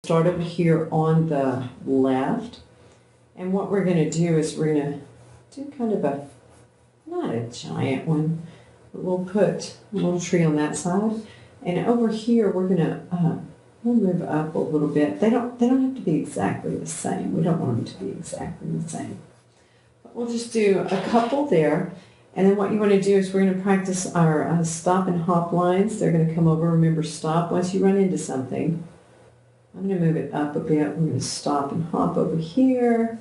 start over here on the left. And what we're going to do is we're going to do kind of a, not a giant one, but we'll put a little tree on that side. And over here we're going to, we'll move up a little bit. They don't have to be exactly the same. We don't want them to be exactly the same. But we'll just do a couple there. And then what you want to do is we're going to practice our stop and hop lines. They're going to come over. Remember, stop once you run into something. I'm going to move it up a bit. We're going to stop and hop over here.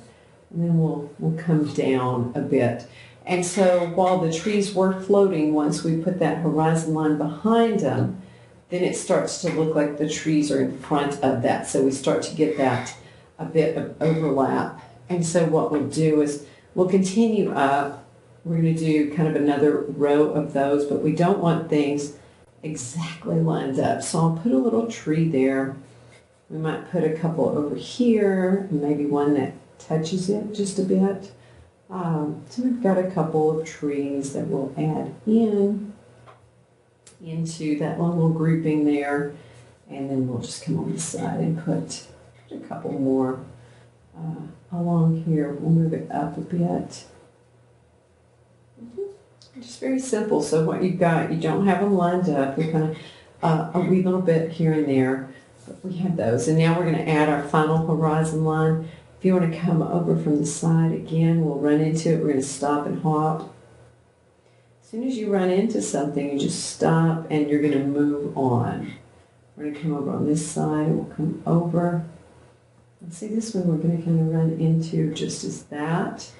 And then we'll come down a bit. And so while the trees were floating, once we put that horizon line behind them, then it starts to look like the trees are in front of that. So we start to get that a bit of overlap. And so what we'll do is we'll continue up. We're going to do kind of another row of those, but we don't want things exactly lined up. So I'll put a little tree there. We might put a couple over here, and maybe one that touches it just a bit. So we've got a couple of trees that we'll add into that little grouping there, and then we'll just come on the side and put a couple more along here. We'll move it up a bit. Just very simple. So what you've got, you don't have them lined up. We kind of a wee little bit here and there, but we have those. And now we're going to add our final horizon line. If you want to come over from the side again, we'll run into it. We're going to stop and hop. As soon as you run into something, you just stop and you're going to move on. We're going to come over on this side. We'll come over. Let's see, this one we're going to kind of run into just as that.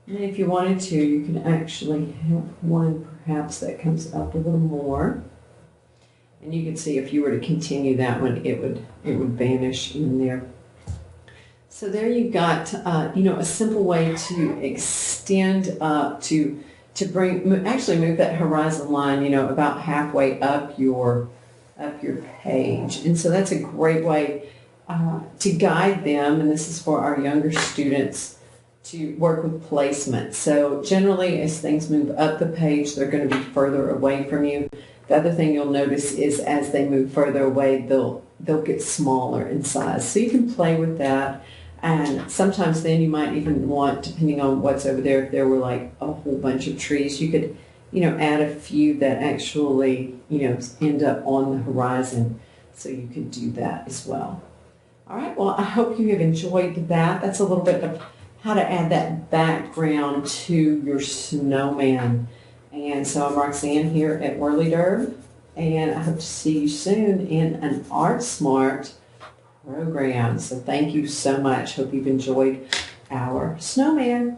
And then if you wanted to, you can actually have one perhaps that comes up a little more. And you can see if you were to continue that one, it would vanish in there. So there you've got, a simple way to extend up to actually move that horizon line, about halfway up your page. And so that's a great way to guide them, and this is for our younger students, to work with placement. So generally, as things move up the page, they're going to be further away from you. The other thing you'll notice is as they move further away, they'll get smaller in size. So you can play with that. And sometimes then you might even want, depending on what's over there, if there were like a whole bunch of trees, you could, add a few that actually, end up on the horizon. So you could do that as well. All right, well, I hope you have enjoyed that. That's a little bit of how to add that background to your snowman. And so I'm Roxanne here at Whirlidurb, and I hope to see you soon in an Art Smart program. So thank you so much. Hope you've enjoyed our snowman.